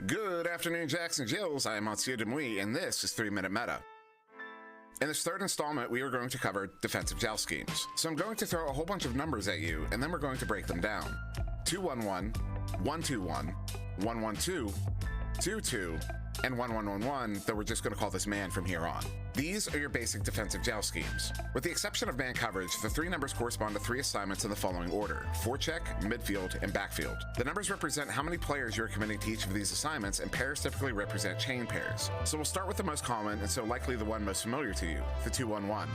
Good afternoon, Jacks and Jills. I am Monsieur Demouy, and this is 3 Minute Meta. In this third installment, we are going to cover defensive joust schemes. So I'm going to throw a whole bunch of numbers at you, and then we're going to break them down. 2-1-1, 1-2-1, 1-1-2, 2-2, and 1-1-1-1, though we're just going to call this man from here on. These are your basic defensive joust schemes. With the exception of man coverage, the three numbers correspond to three assignments in the following order: forecheck, midfield, and backfield. The numbers represent how many players you're committing to each of these assignments, and pairs typically represent chain pairs. So we'll start with the most common, and so likely the one most familiar to you, the 2-1-1.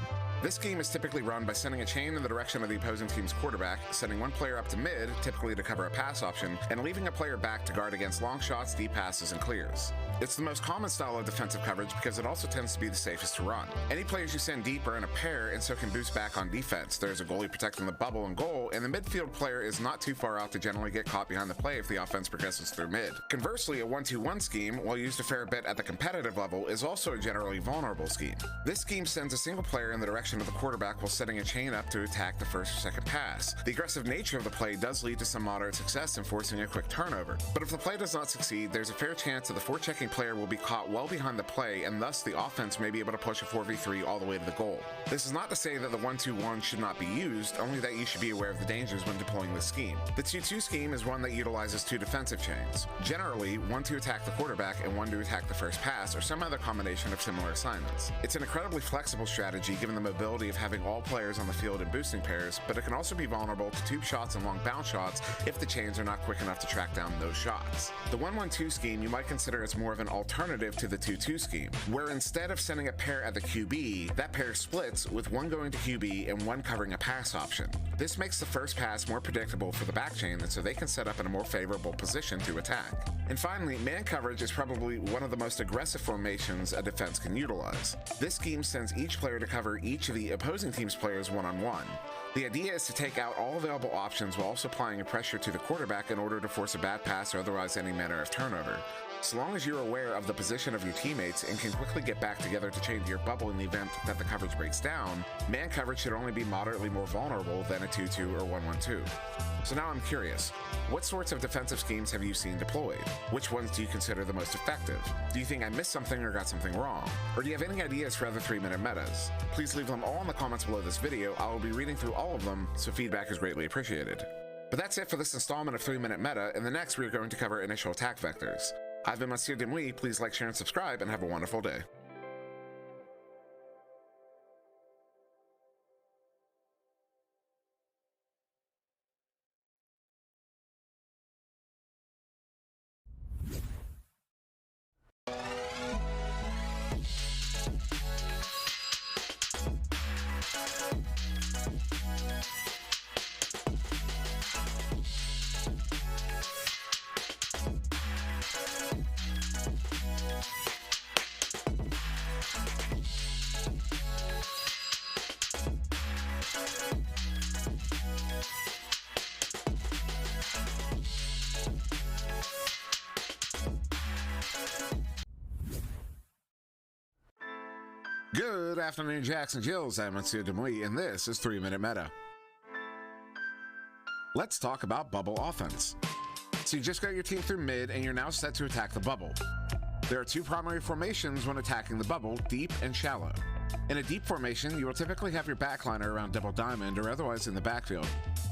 This scheme is typically run by sending a chain in the direction of the opposing team's quarterback, sending one player up to mid, typically to cover a pass option, and leaving a player back to guard against long shots, deep passes, and clears. It's the most common style of defensive coverage because it also tends to be the safest to run. Any players you send deep are in a pair and so can boost back on defense. There's a goalie protecting the bubble and goal, and the midfield player is not too far out to generally get caught behind the play if the offense progresses through mid. Conversely, a 1-2-1 scheme, while used a fair bit at the competitive level, is also a generally vulnerable scheme. This scheme sends a single player in the direction of the quarterback while setting a chain up to attack the first or second pass. The aggressive nature of the play does lead to some moderate success in forcing a quick turnover, but if the play does not succeed, there's a fair chance that the forechecking player will be caught well behind the play, and thus the offense may be able to push a 4v3 all the way to the goal. This is not to say that the 1-2-1 should not be used, only that you should be aware of the dangers when deploying this scheme. The 2-2 scheme is one that utilizes two defensive chains, generally one to attack the quarterback and one to attack the first pass, or some other combination of similar assignments. It's an incredibly flexible strategy given the mobility of having all players on the field in boosting pairs, but it can also be vulnerable to tube shots and long bounce shots if the chains are not quick enough to track down those shots. The 1-1-2 scheme you might consider as more of an alternative to the 2-2 scheme, where instead of sending a pair at the QB, that pair splits with one going to QB and one covering a pass option. This makes the first pass more predictable for the back chain, and so they can set up in a more favorable position to attack. And finally, man coverage is probably one of the most aggressive formations a defense can utilize. This scheme sends each player to cover each of the opposing team's players one-on-one. The idea is to take out all available options while also applying a pressure to the quarterback in order to force a bad pass or otherwise any manner of turnover. So long as you're aware of the position of your teammates and can quickly get back together to change your bubble in the event that the coverage breaks down, man coverage should only be moderately more vulnerable than a 2-2 or 1-1-2. So now I'm curious, what sorts of defensive schemes have you seen deployed? Which ones do you consider the most effective? Do you think I missed something or got something wrong? Or do you have any ideas for other 3-minute metas? Please leave them all in the comments below this video. I will be reading through all of them, so feedback is greatly appreciated. But that's it for this installment of 3-minute meta. In the next, we are going to cover initial attack vectors. I've been Monsieur Demouy. Please like, share, and subscribe, and have a wonderful day. Good afternoon, Jacks and Jills. I'm Monsieur Demouy, and this is 3-minute meta. Let's talk about bubble offense. So you just got your team through mid, and you're now set to attack the bubble. There are two primary formations when attacking the bubble: deep and shallow. In a deep formation, you will typically have your backliner around double diamond or otherwise in the backfield.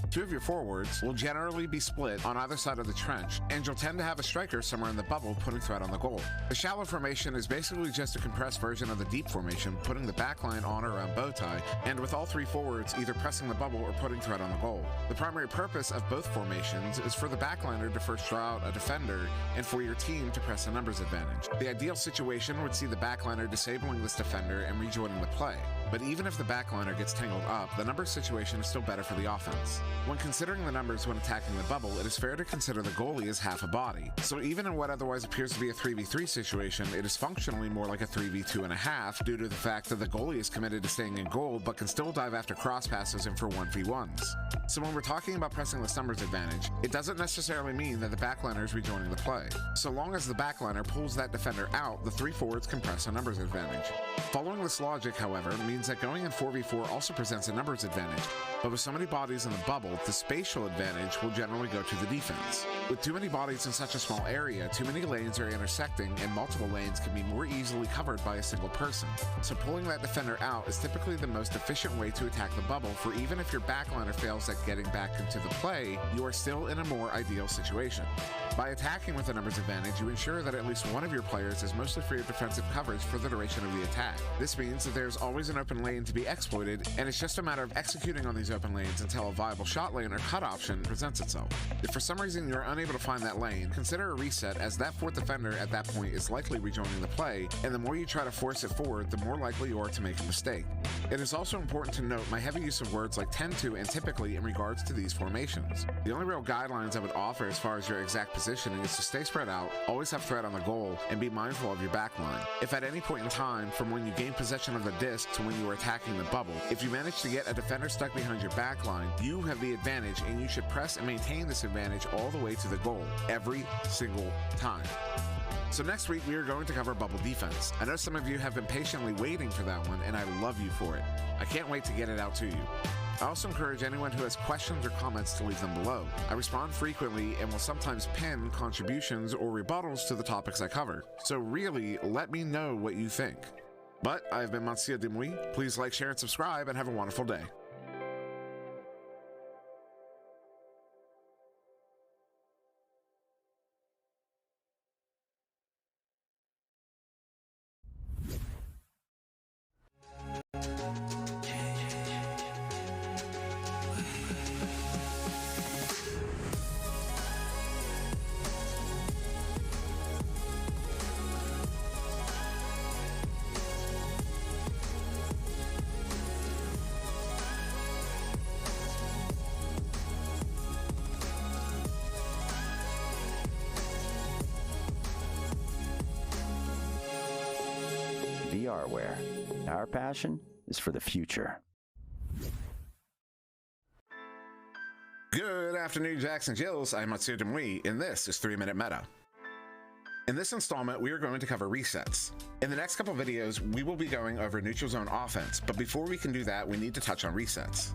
Two of your forwards will generally be split on either side of the trench, and you'll tend to have a striker somewhere in the bubble putting threat on the goal. The shallow formation is basically just a compressed version of the deep formation, putting the backline on or around bow tie, and with all three forwards either pressing the bubble or putting threat on the goal. The primary purpose of both formations is for the backliner to first draw out a defender, and for your team to press a numbers advantage. The ideal situation would see the backliner disabling this defender and rejoining the play. But even if the backliner gets tangled up, the numbers situation is still better for the offense. When considering the numbers when attacking the bubble, it is fair to consider the goalie as half a body. So even in what otherwise appears to be a 3v3 situation, it is functionally more like a 3v2.5 due to the fact that the goalie is committed to staying in goal but can still dive after cross passes and for 1v1s. So when we're talking about pressing this numbers advantage, it doesn't necessarily mean that the backliner is rejoining the play. So long as the backliner pulls that defender out, the three forwards can press a numbers advantage. Following this logic, however, means means that going in 4v4 also presents a numbers advantage, but with so many bodies in the bubble, the spatial advantage will generally go to the defense. With too many bodies in such a small area, too many lanes are intersecting, and multiple lanes can be more easily covered by a single person. So pulling that defender out is typically the most efficient way to attack the bubble, for even if your backliner fails at getting back into the play, you are still in a more ideal situation. By attacking with a numbers advantage, you ensure that at least one of your players is mostly free of defensive coverage for the duration of the attack. This means that there's always an open lane to be exploited, and it's just a matter of executing on these open lanes until a viable shot lane or cut option presents itself. If for some reason you're unable to find that lane, consider a reset, as that fourth defender at that point is likely rejoining the play, and the more you try to force it forward, the more likely you are to make a mistake. It is also important to note my heavy use of words like tend to and typically in regards to these formations. The only real guidelines I would offer as far as your exact positioning is to stay spread out, always have threat on the goal, and be mindful of your backline. If at any point in time, from when you gain possession of the disc to when you are attacking the bubble, if you manage to get a defender stuck behind your backline, you have the advantage, and you should press and maintain this advantage all the way to the goal, every single time. So next week, we are going to cover bubble defense. I know some of you have been patiently waiting for that one, and I love you for it. I can't wait to get it out to you. I also encourage anyone who has questions or comments to leave them below. I respond frequently and will sometimes pin contributions or rebuttals to the topics I cover. So really, let me know what you think. But I've been Monsieur Demouy. Please like, share, and subscribe, and have a wonderful day. VRware. Our passion is for the future. Good afternoon, Jacks and Jills. I'm Monsieur Demouy, and this is 3 Minute Meta. In this installment, we are going to cover resets. In the next couple videos, we will be going over neutral zone offense, but before we can do that, we need to touch on resets.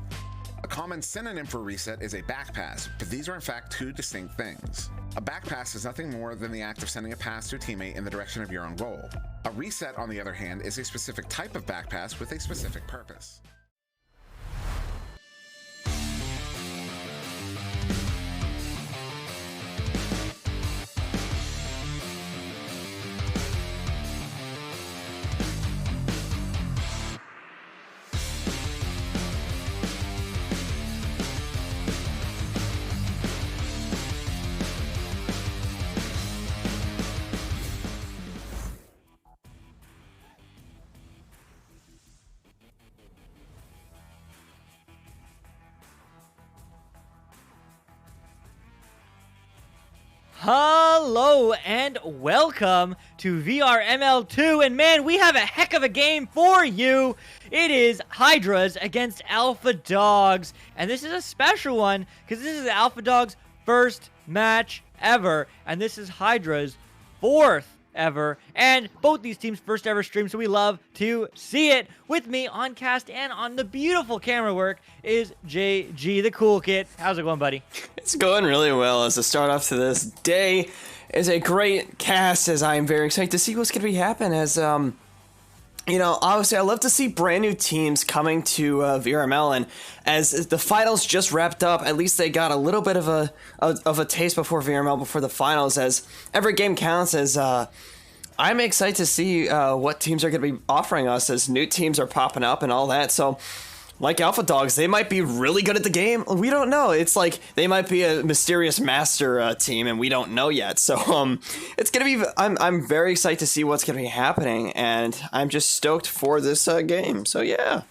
A common synonym for reset is a back pass, but these are in fact two distinct things. A back pass is nothing more than the act of sending a pass to a teammate in the direction of your own goal. A reset, on the other hand, is a specific type of back pass with a specific purpose. Hello and welcome to VRML 2, and man, we have a heck of a game for you. It is Hydras against Alpha Dogz, and this is a special one because this is Alpha Dogz' first match ever, and this is Hydras' fourth ever, and both these teams' first ever stream, so we love to see it. With me on cast and on the beautiful camera work is JG, the cool kid. How's it going, buddy? It's going really well. As a start off to this day is a great cast, as I am very excited to see what's going to be happening. As you know, obviously I love to see brand new teams coming to VRML, and as the finals just wrapped up, at least they got a little bit of a taste before VRML, before the finals, as every game counts. As I'm excited to see what teams are going to be offering us, as new teams are popping up and all that. So like Alpha Dogz, they might be really good at the game. We don't know. It's like they might be a mysterious master team, and we don't know yet. So it's gonna be. I'm very excited to see what's gonna be happening, and I'm just stoked for this game. So yeah.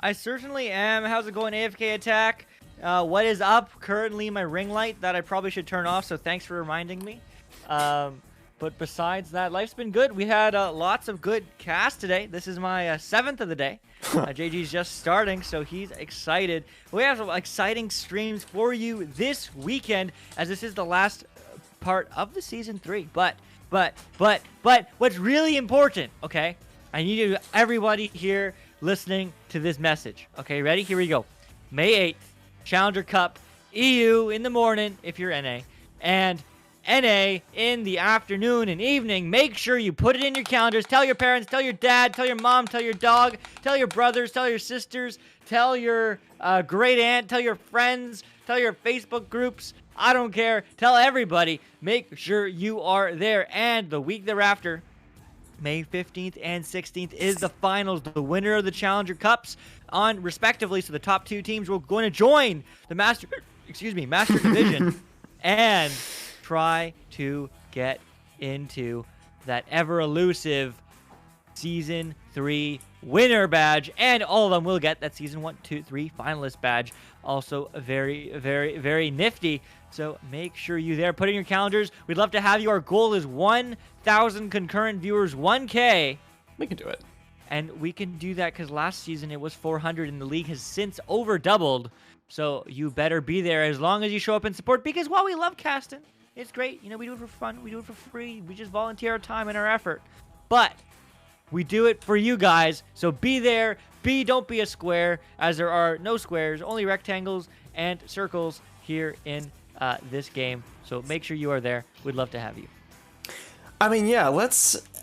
I certainly am. How's it going, AFK Attack? What is up? Currently, my ring light that I probably should turn off. So thanks for reminding me. But besides that, life's been good. We had lots of good casts today. This is my 7th of the day. JG's just starting, so he's excited. We have some exciting streams for you this weekend, as this is the last part of the Season 3. But what's really important, okay? I need everybody here listening to this message. Okay, ready? Here we go. May 8th, Challenger Cup, EU in the morning if you're NA, and NA in the afternoon and evening. Make sure you put it in your calendars. Tell your parents, tell your dad, tell your mom, tell your dog, tell your brothers, tell your sisters, tell your great aunt, tell your friends, tell your Facebook groups. I don't care. Tell everybody. Make sure you are there. And the week thereafter, May 15th and 16th, is the finals. The winner of the Challenger Cups on respectively. So the top 2 teams will going to join the Master Division and try to get into that ever elusive Season 3 winner badge, and all of them will get that Season 1, 2, 3 finalist badge. Also very, very, very nifty. So make sure you there. Put in your calendars. We'd love to have you. Our goal is 1,000 concurrent viewers, 1K. We can do it. And we can do that because last season it was 400 and the league has since over doubled. So you better be there as long as you show up and support, because while we love casting, it's great. You know, we do it for fun. We do it for free. We just volunteer our time and our effort. But we do it for you guys. So be there. Don't be a square, as there are no squares, only rectangles and circles here in this game. So make sure you are there. We'd love to have you. I mean, yeah,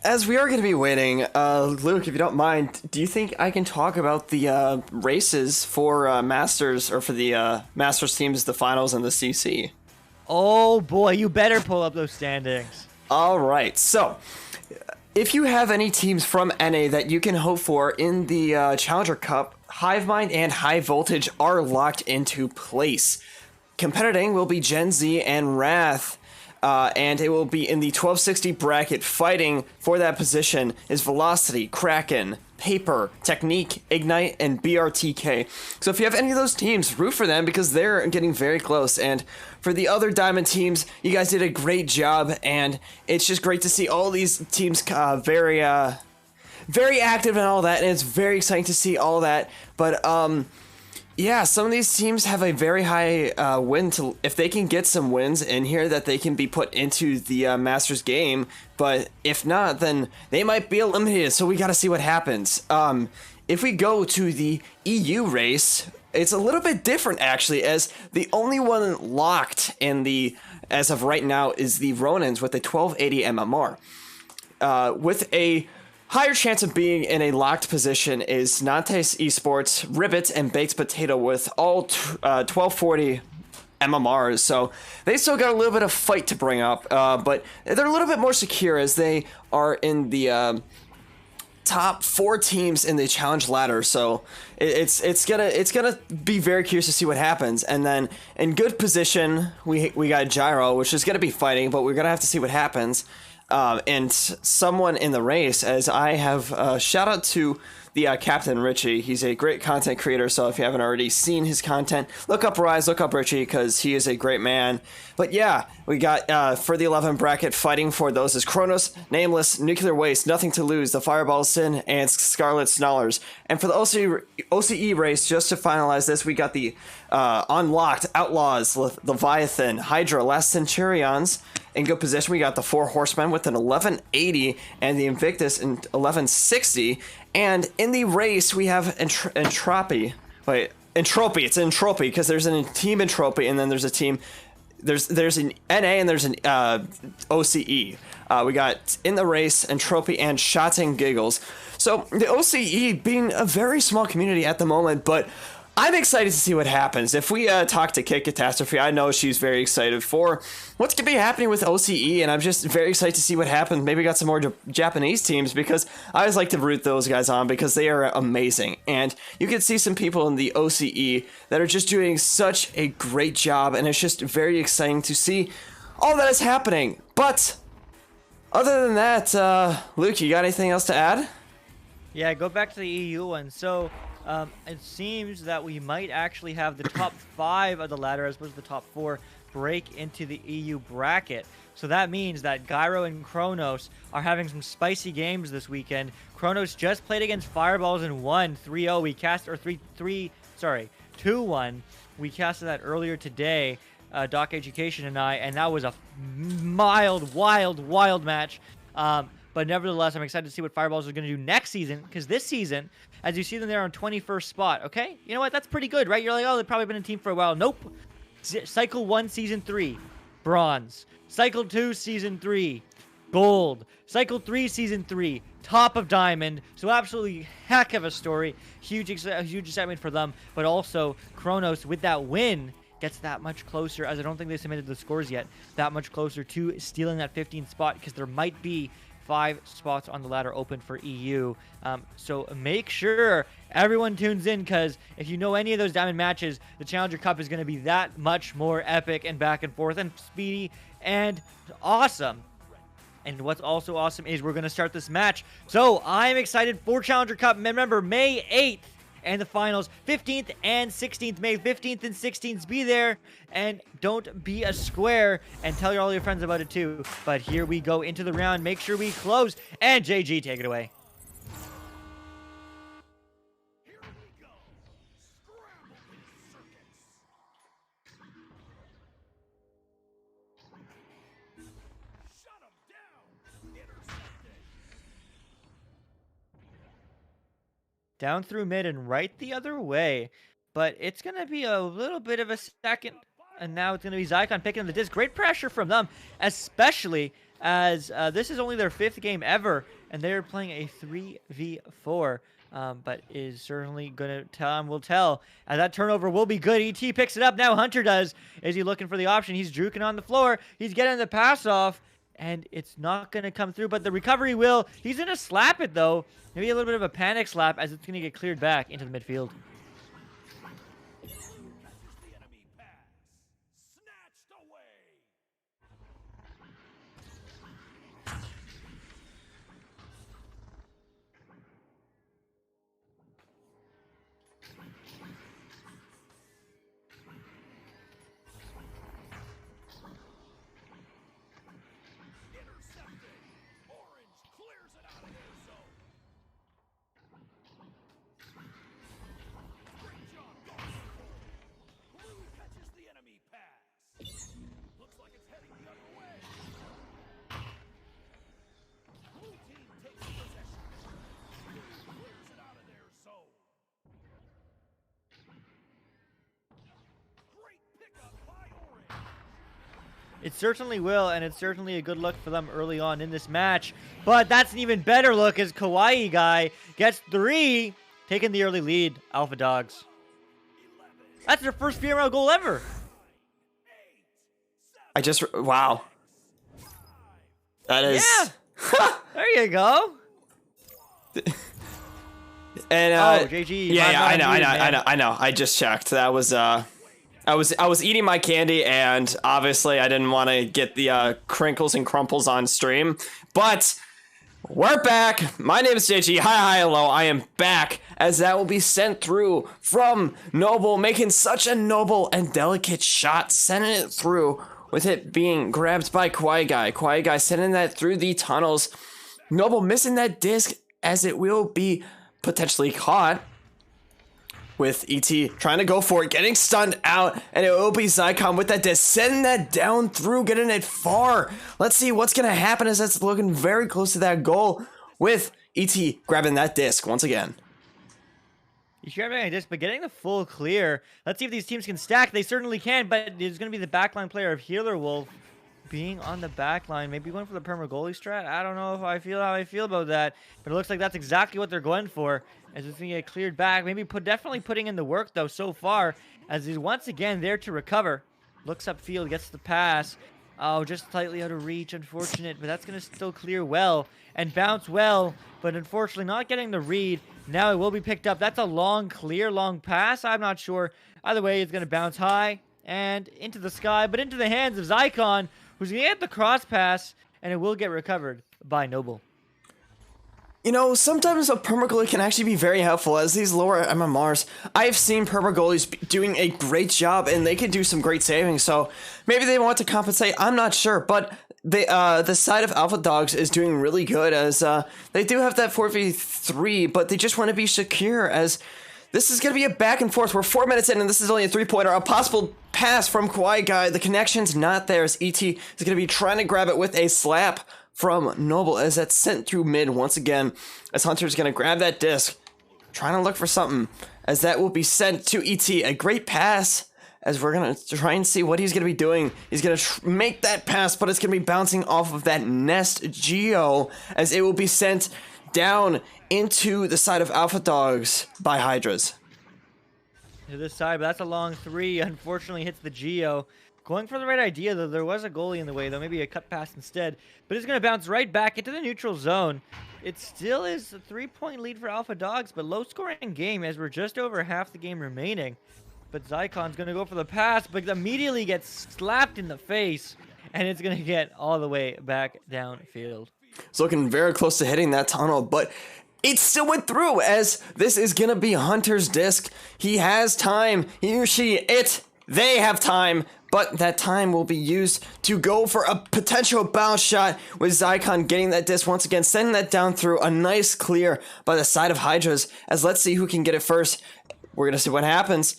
as we are going to be waiting, Luke, if you don't mind, do you think I can talk about the races for Masters, or for the Masters teams, the finals, and the CC? Oh boy, you better pull up those standings. All right, so if you have any teams from NA that you can hope for in the Challenger Cup, Hivemind and High Voltage are locked into place. Competing will be Gen Z and Wrath, and it will be in the 1260 bracket. Fighting for that position is Velocity, Kraken, Paper, Technique, Ignite, and BRTK. So if you have any of those teams, root for them, because they're getting very close. And for the other Diamond teams, you guys did a great job, and it's just great to see all these teams very active and all that, and it's very exciting to see all that. But yeah, some of these teams have a very high win to, if they can get some wins in here, that they can be put into the Masters game. But if not, then they might be eliminated. So we got to see what happens. If we go to the EU race, it's a little bit different actually, as the only one locked in the, as of right now, is the Ronins with a 1280 MMR. With a higher chance of being in a locked position is Nantes Esports, Ribbit, and Baked Potato with all 1240 MMRs. So they still got a little bit of fight to bring up, but they're a little bit more secure as they are in the top 4 teams in the challenge ladder. So it's gonna be very curious to see what happens. And then in good position, we got Gyro, which is gonna be fighting, but we're gonna have to see what happens. And someone in the race, as I have shout out to the Captain Richie. He's a great content creator, so if you haven't already seen his content, look up Rise, look up Richie, because he is a great man. But yeah, we got for the 11 bracket, fighting for those is Kronos, Nameless, Nuclear Waste, Nothing to Lose, the Fireball Sin, and Scarlet Snarlers. And for the OCE race, just to finalize this, we got the Unlocked, Outlaws, Leviathan, Hydra, Last Centurions. In good position, we got the 4 Horsemen with an 1180 and the Invictus in 1160. And in the race, we have Entropy. Wait, Entropy. It's Entropy because there's a team Entropy, and then there's a team. There's an NA and there's an OCE. We got in the race Entropy and Shots and Giggles. So the OCE being a very small community at the moment, but I'm excited to see what happens. If we talk to Kid Catastrophe, I know she's very excited for what's going to be happening with OCE, and I'm just very excited to see what happens. Maybe got some more Japanese teams, because I always like to root those guys on because they are amazing. And you can see some people in the OCE that are just doing such a great job, and it's just very exciting to see all that is happening. But other than that, Luke, you got anything else to add? Yeah, go back to the EU one. So it seems that we might actually have the top 5 of the ladder, as opposed to the top 4, break into the EU bracket. So that means that Gyro and Kronos are having some spicy games this weekend. Kronos just played against Fireballs and won 3-0. We cast, or 2-1. We casted that earlier today, Doc Education and I, and that was a wild match. But But nevertheless, I'm excited to see what Fireballs are going to do next season, because this season, as you see them there on 21st spot, okay? You know what? That's pretty good, right? You're like, oh, they've probably been in a team for a while. Nope. Cycle 1, Season 3, Bronze. Cycle 2, Season 3, Gold. Cycle 3, Season 3, top of Diamond. So absolutely heck of a story. Huge excitement for them. But also, Kronos, with that win, gets that much closer, as I don't think they submitted the scores yet, that much closer to stealing that 15th spot, because there might be 5 spots on the ladder open for EU. So make sure everyone tunes in, because if you know any of those Diamond matches, the Challenger Cup is going to be that much more epic and back and forth and speedy and awesome. And what's also awesome is we're going to start this match. So I'm excited for Challenger Cup. Remember, May 8th. And the finals, 15th and 16th. May 15th and 16th. Be there and don't be a square, and tell all your friends about it too. But here we go into the round. Make sure we close. And JG, take it away. Down through mid and right the other way. But it's going to be a little bit of a second. And now it's going to be Zycon picking up the disc. Great pressure from them, especially as this is only their 5th game ever. And they're playing a 3v4. But is certainly going to tell, and will tell. As that turnover will be good. ET picks it up. Now Hunter does. Is he looking for the option? He's juking on the floor. He's getting the pass off. And it's not going to come through, but the recovery will. He's going to slap it, though. Maybe a little bit of a panic slap, as it's going to get cleared back into the midfield. It certainly will, and it's certainly a good look for them early on in this match. But that's an even better look as Kawaii Guy gets 3, taking the early lead, Alpha Dogz. That's their first VRML goal ever. Wow. That is... Yeah. There you go. And, JG. Yeah, I know. I just checked. That was, I was eating my candy, and obviously I didn't want to get the crinkles and crumples on stream. But we're back. My name is JG. Hi, hello. I am back, as that will be sent through from Noble, making such a noble and delicate shot, sending it through with it being grabbed by Kawaii Guy. Kawaii Guy sending that through the tunnels. Noble missing that disc, as it will be potentially caught. With ET trying to go for it, getting stunned out, and it will be Zycon with that disc, sending that down through, getting it far. Let's see what's going to happen, as that's looking very close to that goal, with ET grabbing that disc once again. He's grabbing a disc, but getting the full clear. Let's see if these teams can stack. They certainly can, but it's going to be the backline player of Healer Wolf being on the backline, maybe going for the perma goalie strat. I don't know if I feel how I feel about that, but it looks like that's exactly what they're going for, as it's going to get cleared back. Maybe definitely putting in the work, though, so far, as he's once again there to recover. Looks upfield, gets the pass. Oh, just slightly out of reach, unfortunate, but that's going to still clear well and bounce well, but unfortunately not getting the read. Now it will be picked up. That's a long clear, long pass. I'm not sure. Either way, it's going to bounce high and into the sky, but into the hands of Zycon, who's going to get the cross pass, and it will get recovered by Noble. You know, sometimes a permagoalie can actually be very helpful, as these lower MMRs, I've seen permagoalies doing a great job, and they can do some great saving, so maybe they want to compensate, I'm not sure, but the side of Alpha Dogz is doing really good, as they do have that 4v3, but they just want to be secure, as this is going to be a back and forth. We're 4 minutes in, and this is only a 3-pointer. A possible pass from Kawaii Guy. The connection's not there, as ET is going to be trying to grab it with a slap from Noble as that's sent through mid once again, as Hunter's going to grab that disc, trying to look for something, as that will be sent to ET. A great pass, as we're going to try and see what he's going to be doing. He's going to make that pass, but it's going to be bouncing off of that Nest Geo, as it will be sent down into the side of Alpha Dogz by Hydras. To this side, but that's a long three. Unfortunately, hits the Geo. Going for the right idea, though. There was a goalie in the way, though. Maybe a cut pass instead. But it's going to bounce right back into the neutral zone. It still is a 3-point lead for Alpha Dogz, but low-scoring game as we're just over half the game remaining. But Zykon's going to go for the pass, but immediately gets slapped in the face, and it's going to get all the way back downfield. It's looking very close to hitting that tunnel, but it still went through, as this is going to be Hunter's disc. He has time. He or she, they have time. But that time will be used to go for a potential bounce shot, with Zykon getting that disc once again, sending that down through. A nice clear by the side of Hydras, as let's see who can get it first. We're going to see what happens.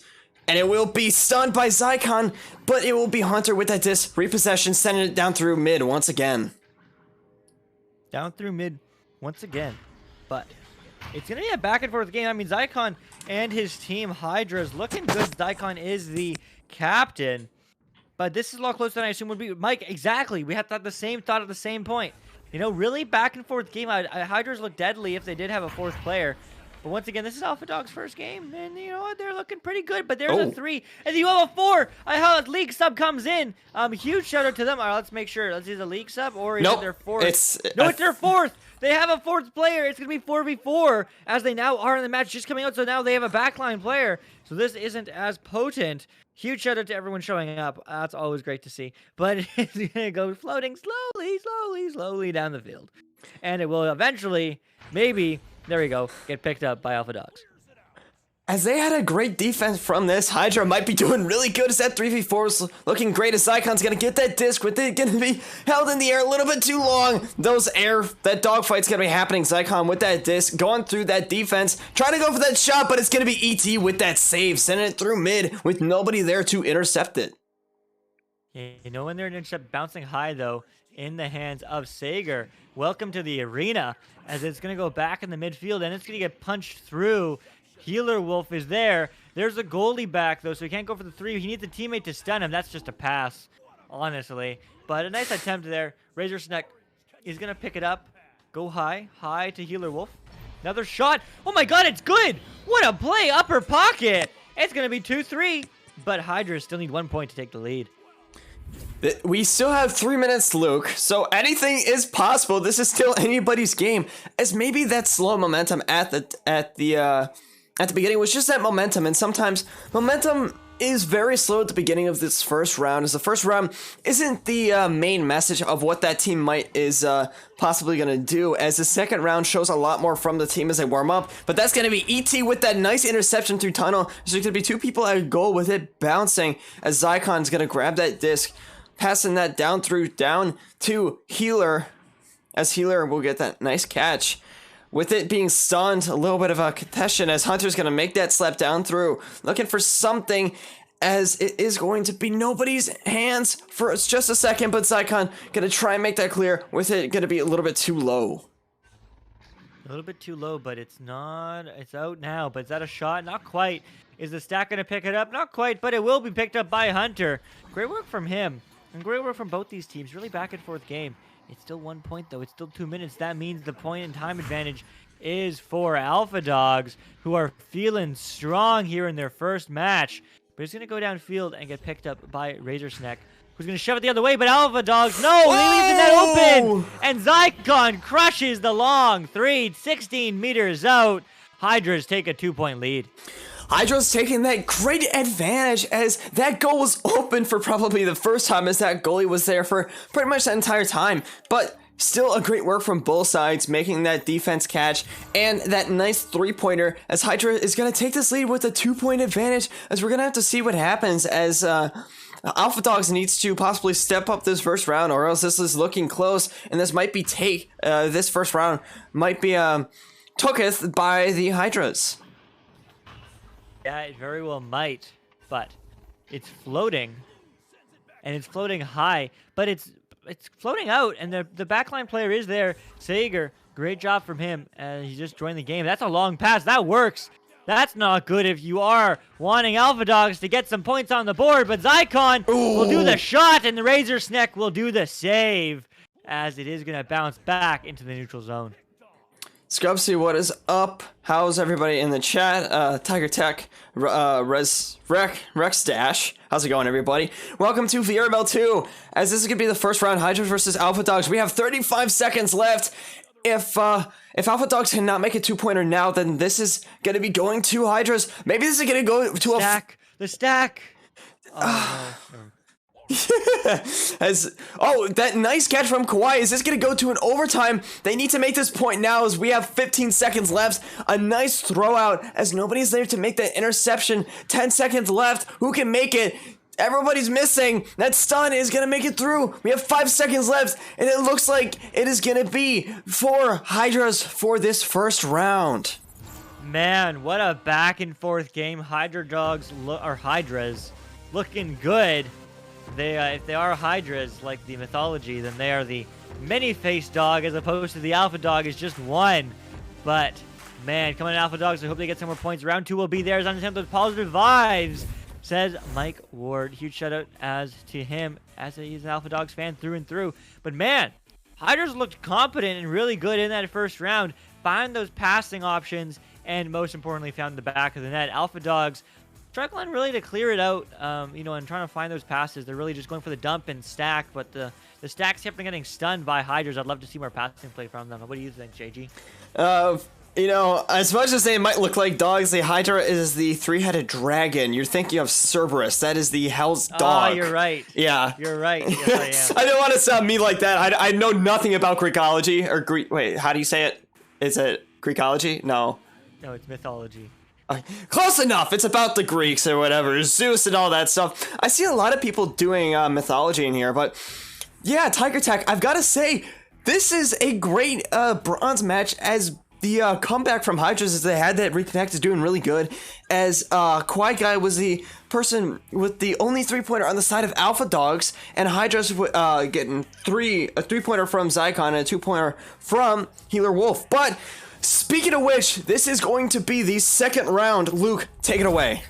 And it will be stunned by Zykon, but it will be Hunter with that disc, repossession, sending it down through mid once again. Down through mid once again. But it's going to be a back and forth game. I mean, Zykon and his team, Hydras, looking good. Zykon is the captain. But this is a lot closer than I assume would be. Mike, exactly. We had the same thought at the same point. You know, really back and forth game. Hydras look deadly if they did have a fourth player. But once again, this is Alpha Dog's first game. And you know what? They're looking pretty good. But there's a 3. And you have a 4. How a league sub comes in. Huge shout out to them. All right, let's make sure. Let's see the league sub or is it their 4th? It's their 4th. They have a 4th player. It's going to be 4v4 as they now are in the match just coming out. So now they have a backline player. So this isn't as potent. Huge shout out to everyone showing up. That's always great to see. But it's going to go floating slowly down the field. And it will eventually, maybe, there we go, get picked up by Alpha Dogz. As they had a great defense from this, Hydra might be doing really good as that 3v4 is looking great, as Zykon's going to get that disc with it going to be held in the air a little bit too long. That dogfight's going to be happening. Zykon with that disc, going through that defense, trying to go for that shot, but it's going to be ET with that save, sending it through mid with nobody there to intercept it. Yeah, you know when they're intercept bouncing high, though, in the hands of Sager. Welcome to the arena, as it's going to go back in the midfield, and it's going to get punched through. Healer Wolf is there. There's a goalie back, though, so he can't go for the 3. He needs a teammate to stun him. That's just a pass, honestly. But a nice attempt there. Razor Snack is going to pick it up. Go high to Healer Wolf. Another shot. Oh, my God, it's good. What a play. Upper pocket. It's going to be 2-3. But Hydra still need 1 point to take the lead. We still have 3 minutes, Luke, so anything is possible. This is still anybody's game, as maybe that slow momentum at the beginning was just that momentum, and sometimes momentum is very slow at the beginning of this first round, as the first round isn't the main message of what that team is possibly going to do, as the second round shows a lot more from the team as they warm up. But that's going to be ET with that nice interception through tunnel. There's going to be 2 people at a goal with it bouncing, as Zykon's going to grab that disc, passing that down to Healer, as Healer will get that nice catch. With it being stunned, a little bit of a contestation, as Hunter's going to make that slap down through, looking for something, as it is going to be nobody's hands for just a second, but Zykon going to try and make that clear, with it going to be a little bit too low. A little bit too low, but it's not. It's out now, but is that a shot? Not quite. Is the stack going to pick it up? Not quite, but it will be picked up by Hunter. Great work from him, and great work from both these teams. Really back and forth game. It's still 1 point, though. It's still 2 minutes. That means the point in time advantage is for Alpha Dogz, who are feeling strong here in their first match. But he's going to go downfield and get picked up by Razor Snack, who's going to shove it the other way. But Alpha Dogz, no! They leave the net open! And Zykon crushes the long 3, 16 meters out. Hydras take a 2-point lead. Hydra's taking that great advantage, as that goal was open for probably the first time, as that goalie was there for pretty much the entire time. But still a great work from both sides, making that defense catch and that nice 3-pointer, as Hydra is going to take this lead with a 2-point advantage, as we're going to have to see what happens, as Alpha Dogz needs to possibly step up this first round, or else this is looking close, and this might be this first round might be tooketh by the Hydras. Yeah, it very well might, but it's floating, and it's floating high, but it's it's floating out, and the backline player is there. Sager, great job from him. He just joined the game. That's a long pass. That works. That's not good if you are wanting Alpha Dogz to get some points on the board, but Zycon will do the shot, and the Razor's Neck will do the save, as it is going to bounce back into the neutral zone. Scrubsy, what is up? How's everybody in the chat? Tiger Tech, Rex Dash. How's it going, everybody? Welcome to VRML 2, as this is going to be the first round, Hydras versus Alpha Dogz. We have 35 seconds left. If Alpha Dogz cannot make a 2-pointer now, then this is going to be going to Hydras. Maybe this is going to go to the stack. Oh, no. That nice catch from Kawhi. Is this going to go to an overtime? They need to make this point now as we have 15 seconds left. A nice throw out as nobody's there to make that interception. 10 seconds left. Who can make it? Everybody's missing. That stun is going to make it through. We have 5 seconds left, and it looks like it is going to be for Hydras for this first round. Man, what a back and forth game. Hydras looking good. If they are Hydras, like the mythology, then they are the many-faced dog, as opposed to the Alpha Dog is just one. But, man, coming in Alpha Dogz, I hope they get some more points. Round 2 will be theirs on attempt with positive vibes, says Mike Ward. Huge shout-out as to him, as he's an Alpha Dogz fan through and through. But, man, Hydras looked competent and really good in that first round. Found those passing options, and most importantly, found the back of the net. Alpha Dogz struggling really to clear it out, and trying to find those passes. They're really just going for the dump and stack, but the stacks kept on getting stunned by Hydras. I'd love to see more passing play from them. What do you think, JG? As much as they might look like dogs, the Hydra is the three-headed dragon. You're thinking of Cerberus. That is the Hell's Dog. Oh, you're right. Yeah. You're right. Yes, I am. I don't want to sound mean like that. I know nothing about Greekology, or Greek. Wait, how do you say it? Is it Greekology? No, it's mythology. Close enough. It's about the Greeks or whatever, Zeus and all that stuff. I see a lot of people doing mythology in here, but yeah, Tiger Tech, I've got to say, this is a great bronze match, as the comeback from Hydras, as they had that reconnect, is doing really good, as Kawhi Guy was the person with the only 3-pointer on the side of Alpha Dogz, and Hydras getting a 3-pointer from Zycon and a 2-pointer from Healer Wolf. But speaking of which, this is going to be the second round. Luke, take it away.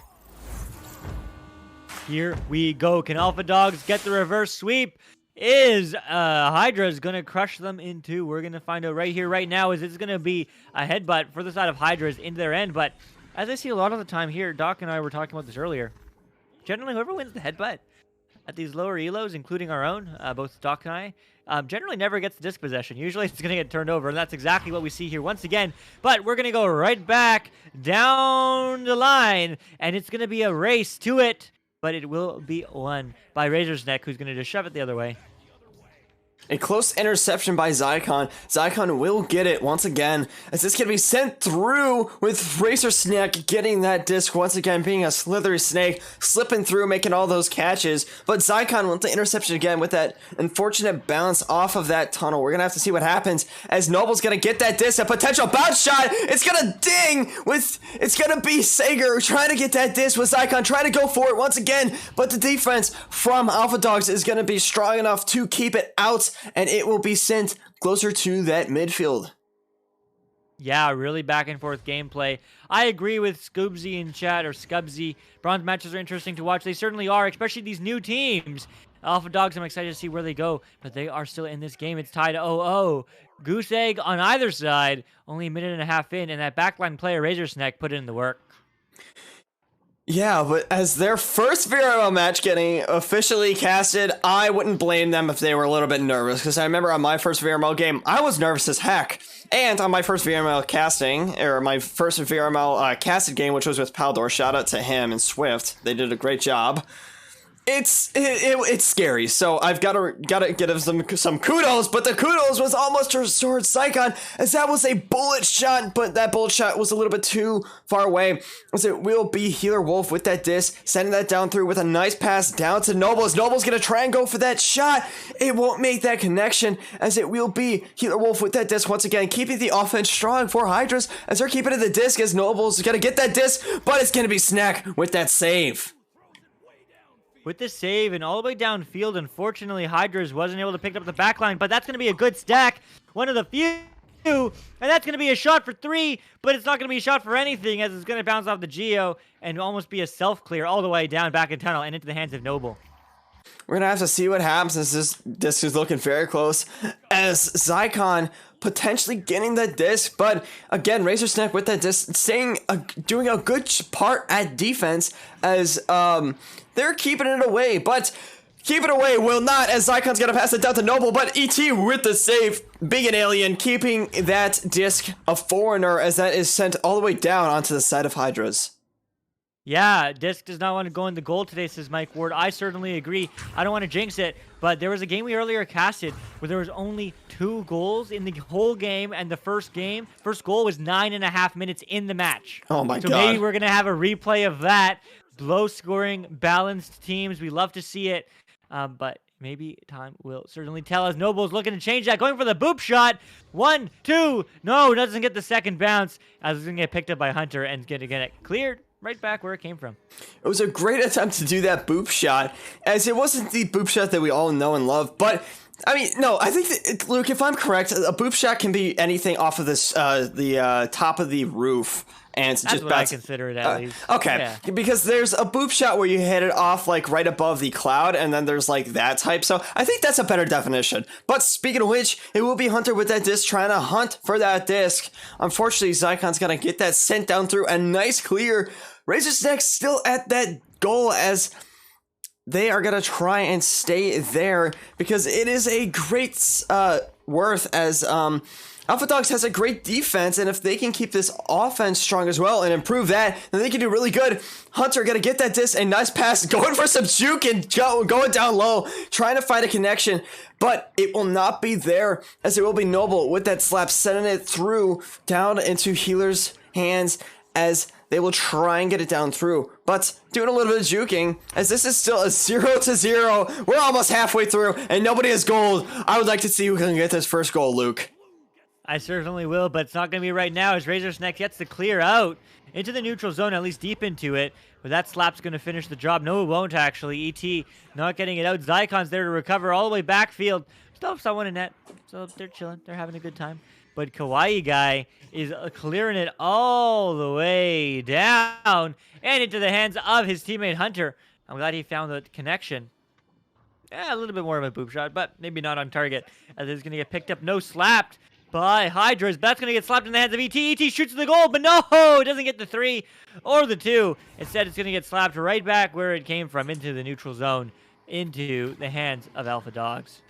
Here we go. Can Alpha Dogz get the reverse sweep? Is Hydras going to crush them in two? We're going to find out right here, right now, is it's going to be a headbutt for the side of Hydras into their end. But as I see a lot of the time here, Doc and I were talking about this earlier, generally whoever wins the headbutt at these lower elos, including our own, both Doc and I, generally never gets the disc possession. Usually it's going to get turned over, and that's exactly what we see here once again. But we're going to go right back down the line, and it's going to be a race to it, but it will be won by Razor's Neck, who's going to just shove it the other way. A close interception by Zycon. Zycon will get it once again, as this can be sent through with Razor Snake getting that disc once again, being a slithery snake, slipping through, making all those catches. But Zycon wants the interception again with that unfortunate bounce off of that tunnel. We're going to have to see what happens, as Noble's going to get that disc, a potential bounce shot. It's going to ding it's going to be Sager trying to get that disc with Zycon, trying to go for it once again. But the defense from Alpha Dogz is going to be strong enough to keep it out, and it will be sent closer to that midfield. Yeah, really back and forth gameplay. I agree with Scoobsy in chat, or Scubsy. Bronze matches are interesting to watch. They certainly are, especially these new teams. Alpha Dogz, I'm excited to see where they go, but they are still in this game. It's tied 0-0. Goose egg on either side, only a minute and a half in, and that backline player, Razor's Neck, put in the work. Yeah, but as their first VRML match getting officially casted, I wouldn't blame them if they were a little bit nervous, because I remember on my first VRML game, I was nervous as heck. And on my first VRML casting, or my first VRML casted game, which was with Paldor, shout out to him and Swift, they did a great job. It's scary, so I've got to give him some kudos, but the kudos was almost towards Zycon, as that was a bullet shot, but that bullet shot was a little bit too far away, as it will be Healer Wolf with that disc, sending that down through with a nice pass down to Nobles. Nobles gonna try and go for that shot. It won't make that connection, as it will be Healer Wolf with that disc once again, keeping the offense strong for Hydras, as they're keeping it the disc, as Nobles is gonna get that disc, but it's gonna be Snack with that save. with the save and all the way downfield. Unfortunately, Hydras wasn't able to pick up the backline, but that's going to be a good stack. One of the few. And that's going to be a shot for 3, but it's not going to be a shot for anything as it's going to bounce off the Geo and almost be a self-clear all the way down back in tunnel and into the hands of Noble. We're going to have to see what happens as this disc is looking very close as Zycon potentially getting the disc, but again, Razorsnack with that disc doing a good part at defense as they're keeping it away, but keep it away will not, as Zycon's gonna pass it down to Noble, but ET with the save, being an alien, keeping that disc a foreigner as that is sent all the way down onto the side of Hydras. Yeah, Disc does not want to go in the goal today, says Mike Ward. I certainly agree. I don't want to jinx it, but there was a game we earlier casted where there was only 2 goals in the whole game, and the first goal was 9.5 minutes in the match. Oh my God. So maybe we're going to have a replay of that. Low-scoring, balanced teams. We love to see it, but maybe time will certainly tell us. Noble's looking to change that, going for the boop shot. 1, 2, no, doesn't get the second bounce, as it's going to get picked up by Hunter and going to get it cleared right back where it came from. It was a great attempt to do that boop shot, as it wasn't the boop shot that we all know and love, but I mean, no, I think that, Luke, if I'm correct, a boop shot can be anything off of this, the top of the roof. And That's just what I consider it, at least. Okay, yeah. Because there's a boop shot where you hit it off like right above the cloud, and then there's like that type. So I think that's a better definition. But speaking of which, it will be Hunter with that disc trying to hunt for that disc. Unfortunately, Zycon's gonna get that sent down through a nice clear. Razorsnack still at that goal as they are gonna try and stay there because it is a great worth as Alpha Dogz has a great defense, and if they can keep this offense strong as well and improve that, then they can do really good. Hunter gonna get that disc, and nice pass, going for some juke and going down low, trying to find a connection, but it will not be there, as it will be Noble with that slap, sending it through down into Healer's hands, as they will try and get it down through, but doing a little bit of juking, as this is still a 0-0. We're almost halfway through, and nobody has gold. I would like to see who can get this first goal, Luke. I certainly will, but it's not going to be right now as Razorsnack gets to clear out into the neutral zone, at least deep into it. But that slap's going to finish the job. No, it won't, actually. ET not getting it out. Zycon's there to recover all the way backfield. Still have someone in net, so they're chilling. They're having a good time. But Kawaii guy is clearing it all the way down and into the hands of his teammate Hunter. I'm glad he found the connection. Yeah, a little bit more of a boop shot, but maybe not on target, as it's going to get picked up. No, slapped by Hydras. That's going to get slapped in the hands of ET. ET shoots the goal, but no, it doesn't get the 3 or the 2. Instead, it's going to get slapped right back where it came from, into the neutral zone, into the hands of Alpha Dogz.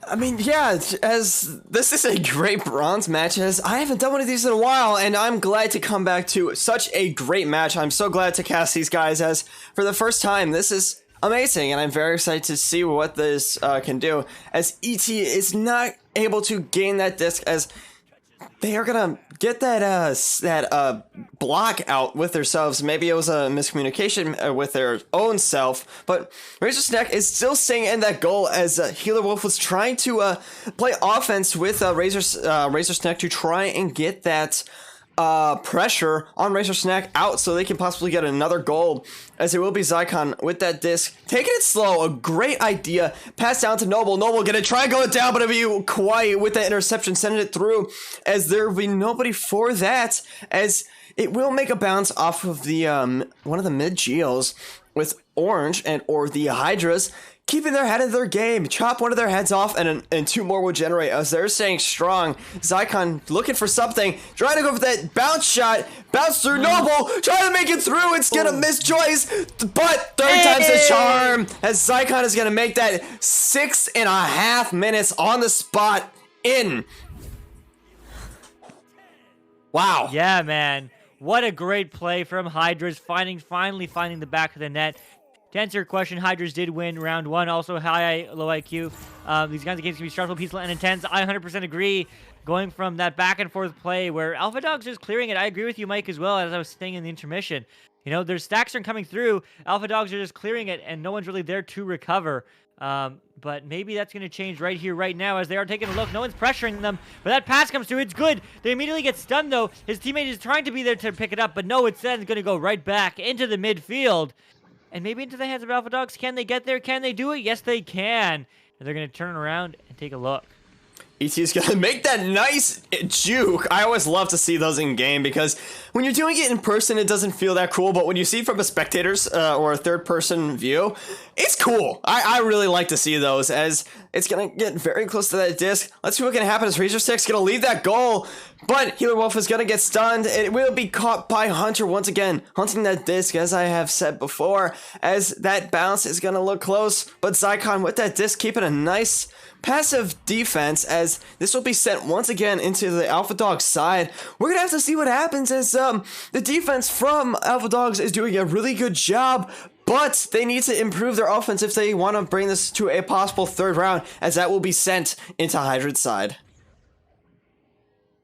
I mean, yeah, as this is a great bronze match, as I haven't done one of these in a while, and I'm glad to come back to such a great match. I'm so glad to cast these guys, as for the first time, this is amazing, and I'm very excited to see what this can do, as ET is not able to gain that disc, as they are gonna get that block out with themselves. Maybe it was a miscommunication with their own self, but Razorsnack is still staying in that goal, as Healer Wolf was trying to play offense with Razorsnack to try and get that pressure on Razorsnack out so they can possibly get another goal, as it will be Zycon with that disc. Taking it slow, a great idea. Pass down to Noble. Noble gonna try going down, but it'll be Kawaii with that interception, sending it through, as there will be nobody for that, as it will make a bounce off of the one of the mid geos with Orange or the Hydras, keeping their head in their game. Chop one of their heads off, and 2 more will generate, as they're staying strong. Zycon looking for something, trying to go for that bounce shot. Bounce through Noble, trying to make it through. It's gonna miss choice, but third time's the charm, as Zycon is gonna make that 6.5 minutes on the spot in. Wow. Yeah, man. What a great play from Hydras, finally finding the back of the net. To answer your question, Hydras did win round 1. Also, high, low IQ. These kinds of games can be stressful, peaceful, and intense. I 100% agree. Going from that back and forth play where Alpha Dogz is clearing it. I agree with you, Mike, as well, as I was saying in the intermission. You know, their stacks are coming through. Alpha Dogz are just clearing it, and no one's really there to recover. But maybe that's going to change right here, right now, as they are taking a look. No one's pressuring them, but that pass comes through. It's good. They immediately get stunned, though. His teammate is trying to be there to pick it up, but no, it's then going to go right back into the midfield. and maybe into the hands of Alpha Dogz. Can they get there? Can they do it? Yes, they can. And they're going to turn around and take a look. ET's gonna make that nice juke. I always love to see those in game because when you're doing it in person, it doesn't feel that cool. But when you see it from a spectator's or a third-person view, it's cool. I really like to see those as it's gonna get very close to that disc. Let's see what can happen as Razor 6 gonna leave that goal, but Healer Wolf is gonna get stunned. It will be caught by Hunter once again, hunting that disc as I have said before. As that bounce is gonna look close, but Zycon with that disc keeping a nice passive defense as this will be sent once again into the Alpha Dogz side. We're gonna have to see what happens as the defense from Alpha Dogz is doing a really good job, but they need to improve their offense if they want to bring this to a possible third round, as that will be sent into Hydra's side.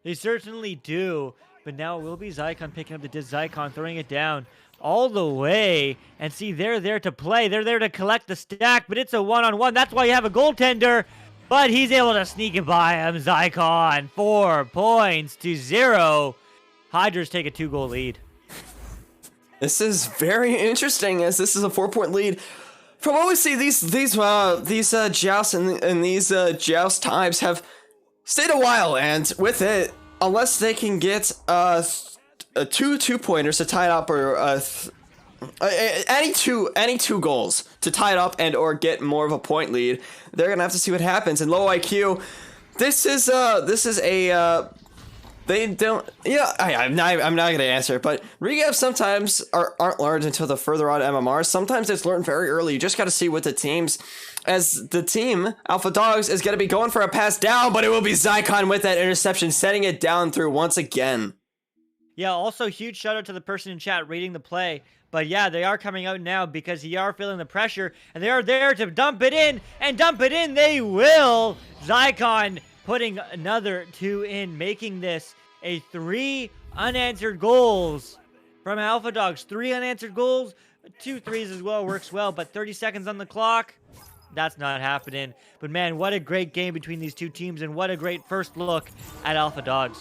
They certainly do, but now it will be Zycon picking up the disc. Zycon throwing it down all the way, and see, they're there to play. They're there to collect the stack, but it's a one-on-one. That's why you have a goaltender. But he's able to sneak it by him. Zycon, 4 points to 0. Hydras take a 2-goal lead. This is very interesting as this is a 4-point lead. From what we see, these jousts and these joust times have stayed a while, and with it, unless they can get two 2-pointers to tie it up, or any two goals to tie it up and or get more of a point lead, they're gonna have to see what happens. And low IQ, this is a they don't, yeah, I'm not gonna answer it, but recaps sometimes aren't learned until the further on MMR. Sometimes it's learned very early. You just gotta see what the teams, as the team Alpha Dogz is gonna be going for a pass down, but it will be Zycon with that interception, setting it down through once again. Yeah, also huge shout out to the person in chat reading the play. But yeah, they are coming out now because they are feeling the pressure, and they are there to dump it in, and dump it in they will. Zycon putting another 2 in, making this a 3 unanswered goals from Alpha Dogz. 3 unanswered goals, 2 threes as well, works well, but 30 seconds on the clock, that's not happening. But man, what a great game between these two teams, and what a great first look at Alpha Dogz.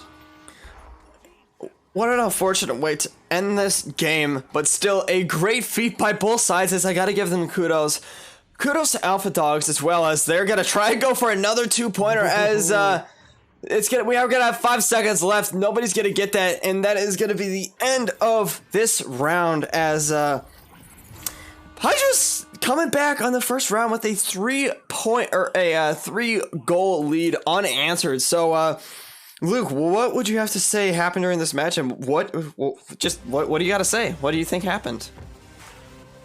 What an unfortunate way to end this game, but still a great feat by both sides, as I gotta give them kudos. Kudos to Alpha Dogz as well, as they're gonna try and go for another 2-pointer as we are gonna have 5 seconds left. Nobody's gonna get that, and that is gonna be the end of this round as Hydras coming back on the first round with a 3-goal lead unanswered. So Luke, what would you have to say happened during this match, and what do you got to say? What do you think happened?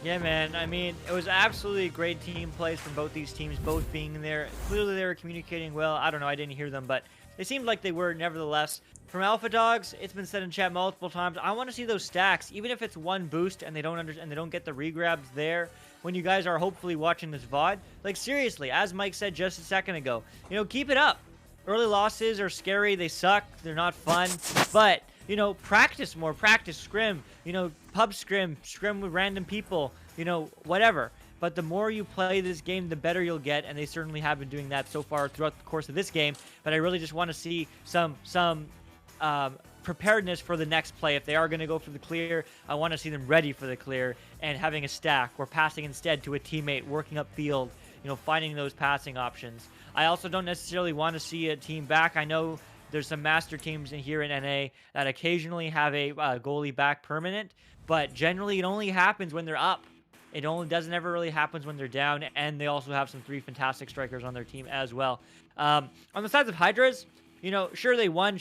Yeah, man, I mean, it was absolutely great team plays from both these teams, both being there. Clearly they were communicating well. I don't know, I didn't hear them, but they seemed like they were nevertheless. From Alpha Dogz, it's been said in chat multiple times, I want to see those stacks, even if it's one boost and they don't get the regrabs there. When you guys are hopefully watching this VOD, like seriously, as Mike said just a second ago, you know, keep it up. Early losses are scary, they suck, they're not fun, but, you know, practice more, practice, scrim, you know, pub scrim with random people, you know, whatever. But the more you play this game, the better you'll get, and they certainly have been doing that so far throughout the course of this game. But I really just want to see some preparedness for the next play. If they are going to go for the clear, I want to see them ready for the clear and having a stack or passing instead to a teammate, working upfield, you know, finding those passing options. I also don't necessarily want to see a team back. I know there's some master teams in here in NA that occasionally have a goalie back permanent, but generally it only happens when they're up. It only doesn't ever really happens when they're down, and they also have some 3 fantastic strikers on their team as well. On the sides of Hydras, you know, sure they won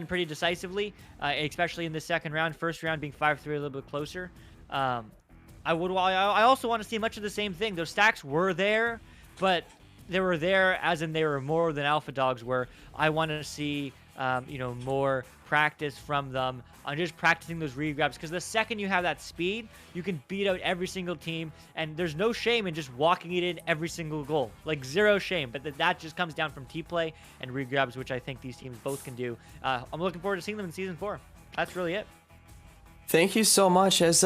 pretty decisively, especially in the second round. First round being 5-3, a little bit closer. I also want to see much of the same thing. Those stacks were there, but they were there as in they were more than Alpha Dogz were. I want to see, you know, more practice from them on just practicing those regrabs, because the second you have that speed, you can beat out every single team, and there's no shame in just walking it in every single goal. Like, zero shame, but that just comes down from T-play and regrabs, which I think these teams both can do. I'm looking forward to seeing them in Season 4. That's really it. Thank you so much. As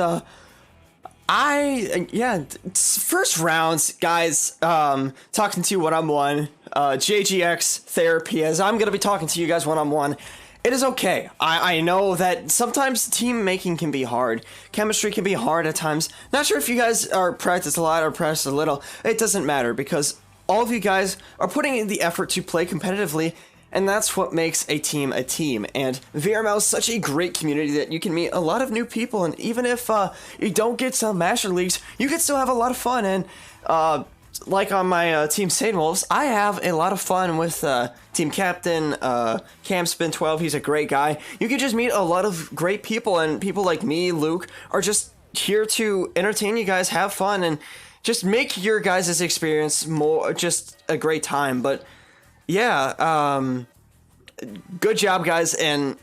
first rounds, guys, talking to you one-on-one, JGX therapy, as I'm going to be talking to you guys one-on-one. it is okay. I know that sometimes team making can be hard. Chemistry can be hard at times. Not sure if you guys are practice a lot or practice a little. It doesn't matter because all of you guys are putting in the effort to play competitively, and that's what makes a team a team. And VRML is such a great community that you can meet a lot of new people, and even if you don't get some Master Leagues, you can still have a lot of fun. And like on my team Satan Wolves, I have a lot of fun with team captain Camspin12. He's a great guy. You can just meet a lot of great people, and people like me, Luke, are just here to entertain you guys, have fun, and just make your guys' experience more just a great time. But yeah, good job, guys, and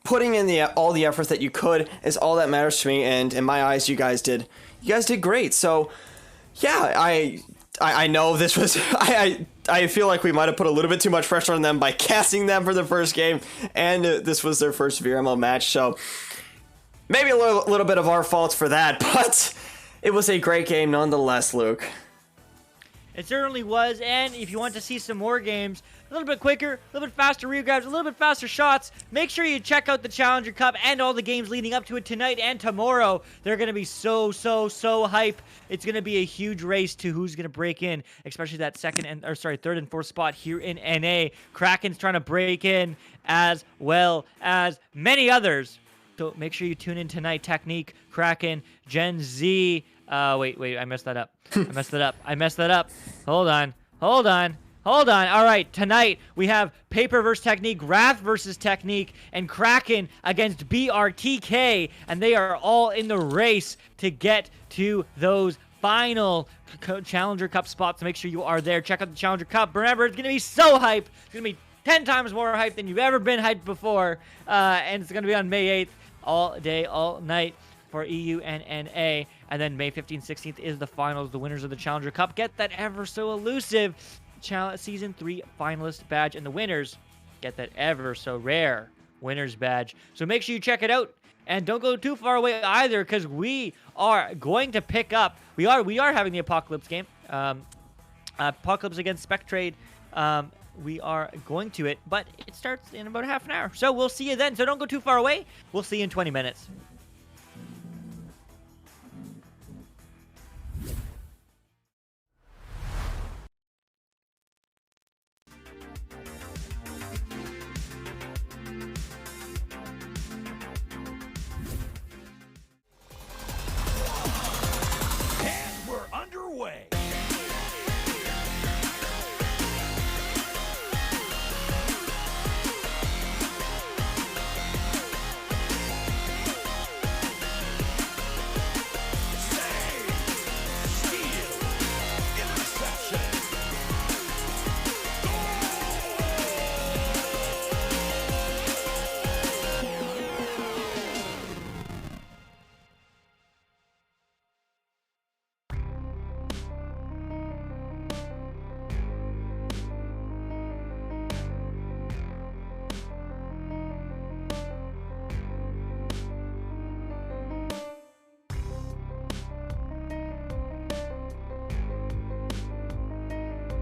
putting in all the effort that you could is all that matters to me. And in my eyes, you guys did great. So yeah, I know this was I feel like we might have put a little bit too much pressure on them by casting them for the first game, and this was their first VRML match, so maybe a little bit of our fault for that, but it was a great game nonetheless, Luke. It certainly was, and if you want to see some more games, a little bit quicker, a little bit faster regrabs, a little bit faster shots, make sure you check out the Challenger Cup and all the games leading up to it tonight and tomorrow. They're going to be so hype. It's going to be a huge race to who's going to break in, especially that third and fourth spot here in NA. Kraken's trying to break in as well as many others. So make sure you tune in tonight. Technique, Kraken, Gen Z. Wait, I messed that up. I messed that up. Hold on. All right, tonight we have Paper versus Technique, Wrath versus Technique, and Kraken against BRTK, and they are all in the race to get to those final Challenger Cup spots. So make sure you are there. Check out the Challenger Cup. Remember, it's going to be so hype. It's going to be 10 times more hype than you've ever been hyped before, and it's going to be on May 8th, all day, all night for EU and NA. And then May 15th, 16th is the finals. The winners of the Challenger Cup get that ever so elusive Season 3 finalist badge, and the winners get that ever so rare winner's badge. So make sure you check it out, and don't go too far away either, because we are going to pick up. We are having the Apocalypse game, Apocalypse against Spectrade. We are going to it, but it starts in about half an hour. So we'll see you then. So don't go too far away. We'll see you in 20 minutes. Underway.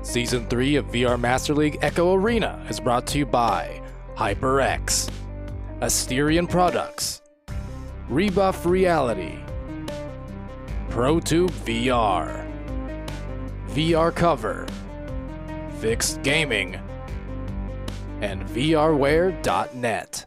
Season 3 of VR Master League Echo Arena is brought to you by HyperX, Asterion Products, Rebuff Reality, ProTube VR, VR Cover, Fixed Gaming, and VRware.net.